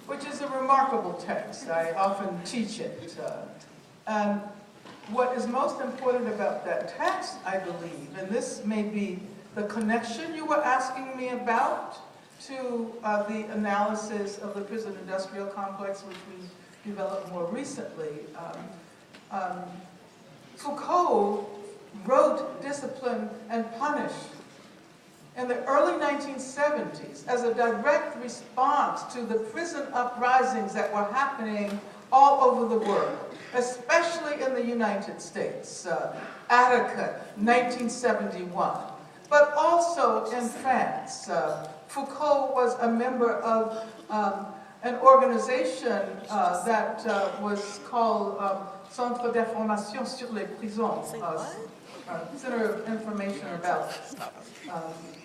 which is a remarkable text. I often teach it. And what is most important about that text, I believe, and this may be the connection you were asking me about to the analysis of the prison industrial complex, which we developed more recently. Foucault wrote Discipline and Punish in the early 1970s as a direct response to the prison uprisings that were happening all over the world, especially in the United States. Attica, 1971, but also in France. Foucault was a member of an organization that was called Centre d'Information sur les Prisons, Center of Information about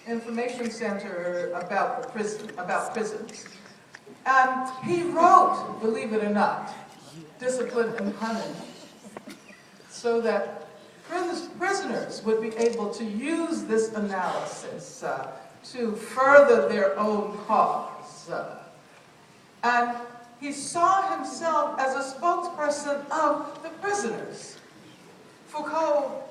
Information Center about prisons. And he wrote, believe it or not, Discipline and Punish, so that prisoners would be able to use this analysis to further their own cause. And he saw himself as a spokesperson of the prisoners. Foucault,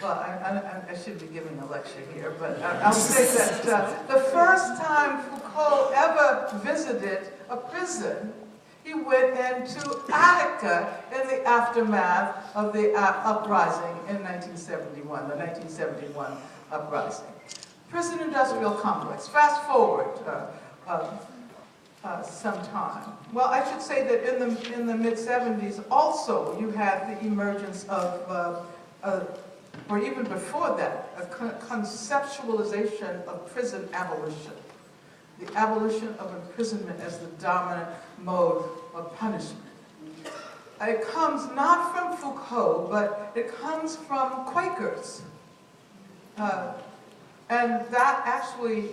well, I should be giving a lecture here, but I'll say that the first time Foucault ever visited a prison, he went into Attica in the aftermath of the uprising in 1971, the 1971 uprising. Prison industrial complex, fast forward some time. Well, I should say that in the mid-70s also you had the emergence of, or even before that, a conceptualization of prison abolition. The abolition of imprisonment as the dominant mode of punishment. It comes not from Foucault, but it comes from Quakers. And that actually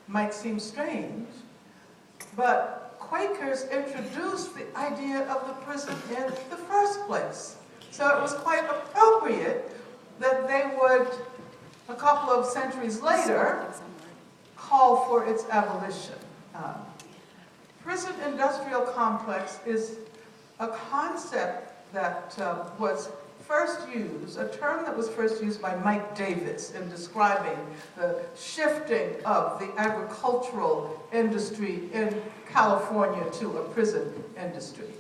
might seem strange, but Quakers introduced the idea of the prison in the first place. So it was quite appropriate that they would, a couple of centuries later, call for its abolition. Prison industrial complex is a concept that was first used, a term that was first used by Mike Davis in describing the shifting of the agricultural industry in California to a prison industry.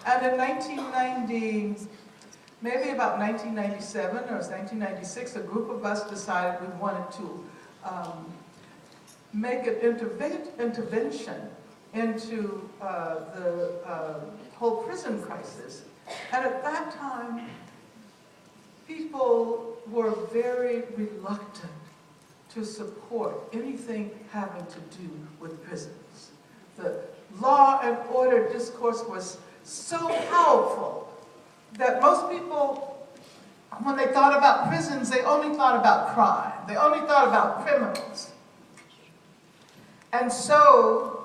And in 1990, maybe about 1997 or 1996, a group of us decided we wanted to make an intervention into the whole prison crisis. And at that time, people were very reluctant to support anything having to do with prisons. The law and order discourse was so powerful that most people, when they thought about prisons, they only thought about crime. They only thought about criminals. And so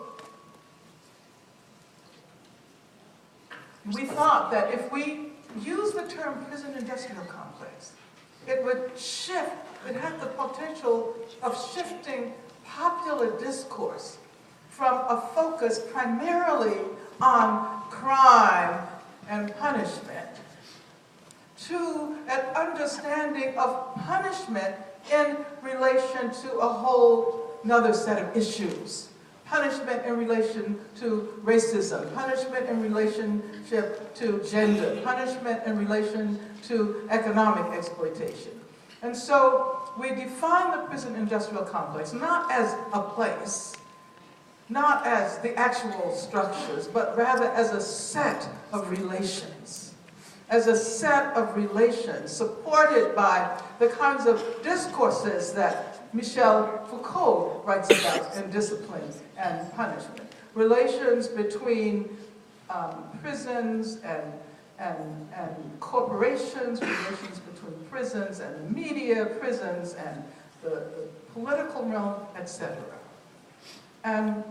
we thought that if we use the term prison industrial complex, it would shift, it had the potential of shifting popular discourse from a focus primarily on crime and punishment to an understanding of punishment in relation to a whole another set of issues. Punishment in relation to racism, punishment in relationship to gender, punishment in relation to economic exploitation. And so we define the prison industrial complex not as a place, not as the actual structures, but rather as a set of relations. As a set of relations supported by the kinds of discourses that Michel Foucault writes about in Discipline and Punishment. Relations between prisons and corporations, relations between prisons and the media, prisons and the political realm, etc. And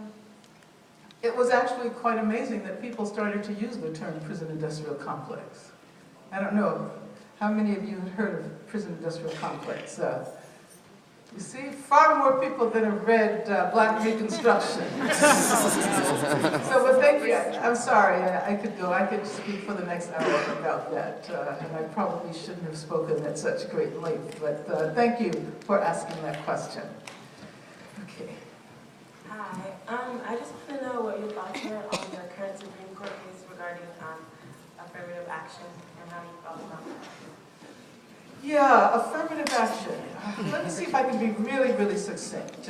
it was actually quite amazing that people started to use the term prison industrial complex. I don't know how many of you had heard of prison industrial complex. You see, far more people than have read Black Reconstruction. But thank you. I'm sorry, I could speak for the next hour about that, and I probably shouldn't have spoken at such great length, but thank you for asking that question. Okay. Hi, I just want to know what your thoughts are on the current Supreme Court case regarding affirmative action and how you felt about that. Yeah, affirmative action. Let me see if I can be really, really succinct.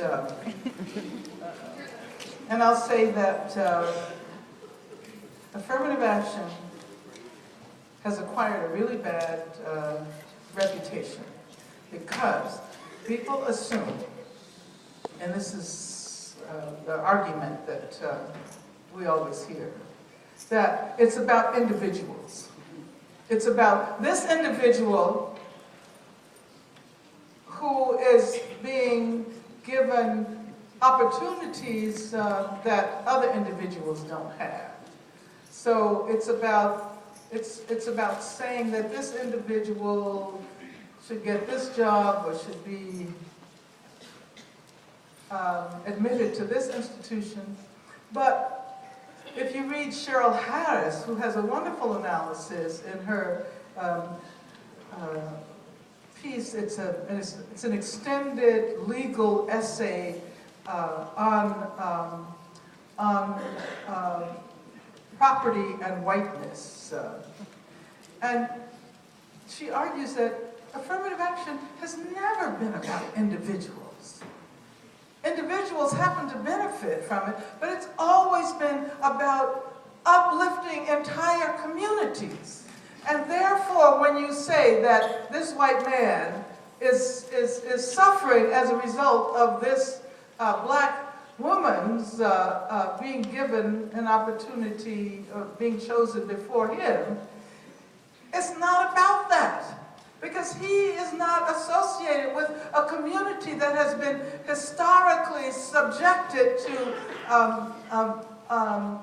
And I'll say that affirmative action has acquired a really bad reputation because people assume, and this is the argument that we always hear, that it's about individuals. It's about this individual who is being given opportunities that other individuals don't have. So it's about saying that this individual should get this job or should be admitted to this institution. But if you read Cheryl Harris, who has a wonderful analysis in her piece, it's an extended legal essay on property and whiteness. And she argues that affirmative action has never been about individuals. Individuals happen to benefit from it, but it's always been about uplifting entire communities. And therefore, when you say that this white man is suffering as a result of this black woman's being given an opportunity of being chosen before him, it's not about that. Because he is not associated with a community that has been historically subjected to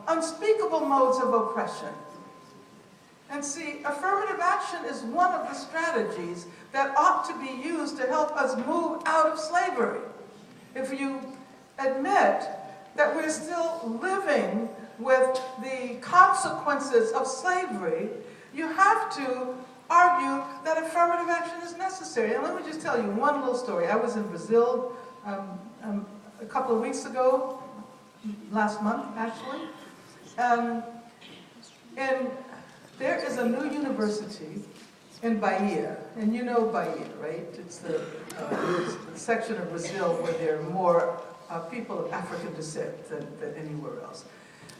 unspeakable modes of oppression. And see, affirmative action is one of the strategies that ought to be used to help us move out of slavery. If you admit that we're still living with the consequences of slavery, you have to argue that affirmative action is necessary. And let me just tell you one little story. I was in Brazil a couple of weeks ago, last month actually, and there is a new university in Bahia, and you know Bahia, right? It's the section of Brazil where there are more people of African descent than anywhere else.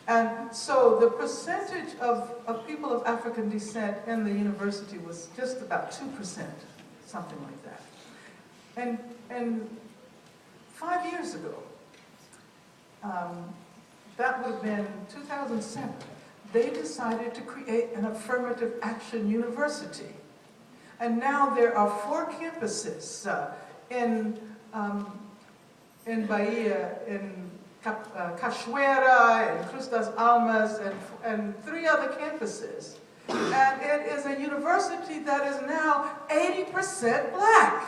And so the percentage of people of African descent in the university was just about 2%, something like that. And 5 years ago, that would have been 2007, they decided to create an affirmative action university. And now there are 4 campuses in Bahia, in Cachoeira and Cruz das Almas and 3 other campuses. And it is a university that is now 80% black.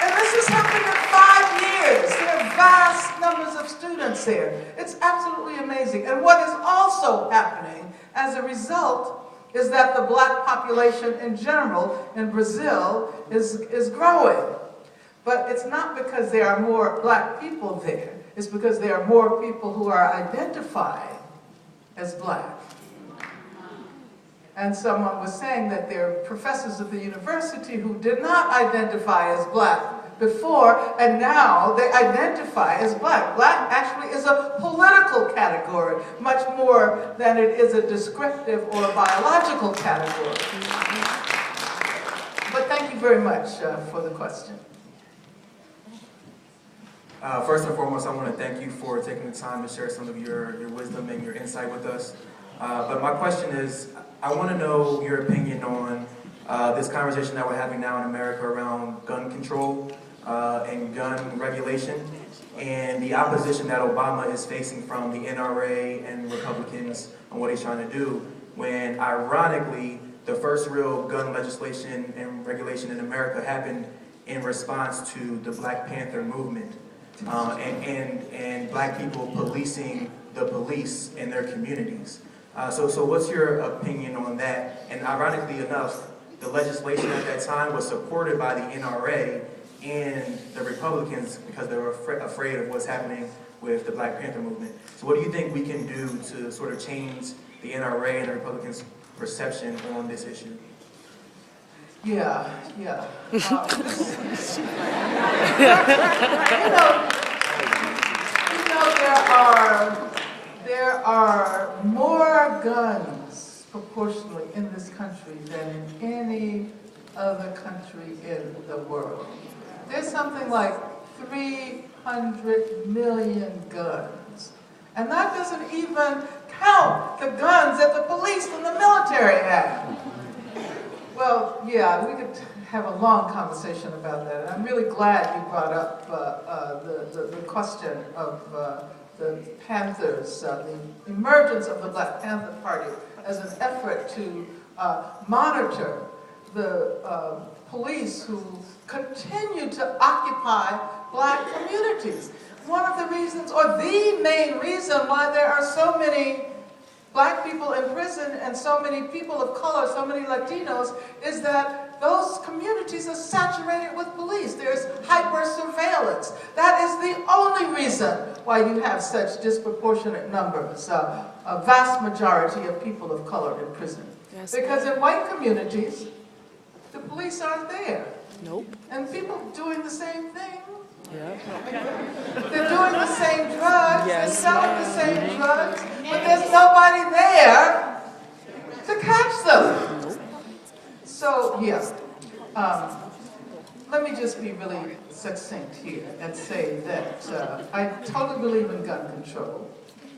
And this has happened in 5 years. There are vast numbers of students there. It's absolutely amazing. And what is also happening as a result is that the black population in general in Brazil is growing. But it's not because there are more black people there. It's because there are more people who are identified as black. And someone was saying that there are professors of the university who did not identify as black before, and now they identify as black. Black actually is a political category, much more than it is a descriptive or a biological category. But thank you very much for the question. First and foremost, I want to thank you for taking the time to share some of your wisdom and your insight with us. But my question is, I want to know your opinion on this conversation that we're having now in America around gun control and gun regulation, and the opposition that Obama is facing from the NRA and Republicans on what he's trying to do, when ironically, the first real gun legislation and regulation in America happened in response to the Black Panther movement and Black people policing the police in their communities. So what's your opinion on that? And ironically enough, the legislation at that time was supported by the NRA and the Republicans because they were afraid of what's happening with the Black Panther movement. So what do you think we can do to sort of change the NRA and the Republicans' perception on this issue? Yeah. There are more guns proportionally in this country than in any other country in the world. There's something like 300 million guns. And that doesn't even count the guns that the police and the military have. Well, yeah, we could have a long conversation about that. And I'm really glad you brought up the question of the Panthers, the emergence of the Black Panther Party as an effort to monitor the police who continue to occupy Black communities. One of the reasons, or the main reason why there are so many Black people in prison and so many people of color, so many Latinos, is that those communities are saturated with police. There's hyper surveillance. That is the only reason why you have such disproportionate numbers, a vast majority of people of color in prison. Yes. Because in white communities, the police aren't there. Nope. And people doing the same thing. Yeah. They're doing the same drugs, Yes, they're selling the ma'am. same drugs, but there's nobody there to catch them. So, yes, let me just be really succinct here and say that I totally believe in gun control,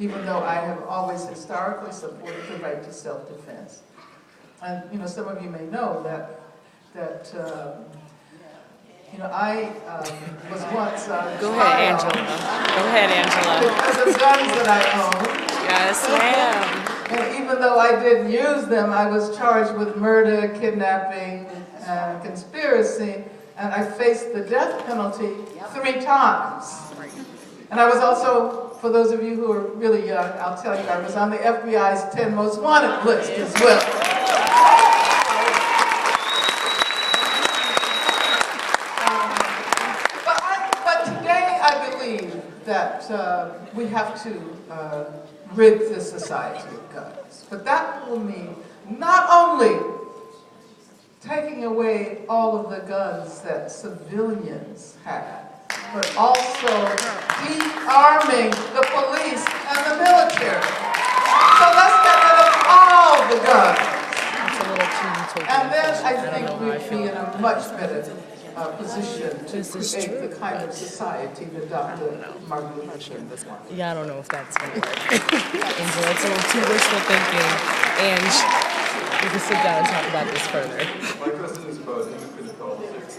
even though I have always historically supported the right to self-defense. And, some of you may know that I was once Go ahead, Angela. Go ahead, Angela. because of guns that I own. Yes, ma'am. And even though I didn't use them, I was charged with murder, kidnapping, and conspiracy, and I faced the death penalty 3 times. And I was also, for those of you who are really young, I'll tell you, I was on the FBI's 10 most wanted list as well. That we have to rid the society of guns. But that will mean not only taking away all of the guns that civilians have, but also de-arming the police and the military. So let's get rid of all the guns. It's a little too utopian. And then I think we'd be in a much better position to create the kind of society that Dr. Martin Luther King wanted. Yeah, I don't know if that's going to work. Angela, it's a little too wishful thinking. And we can sit down and talk about this further. My question is about independent politics.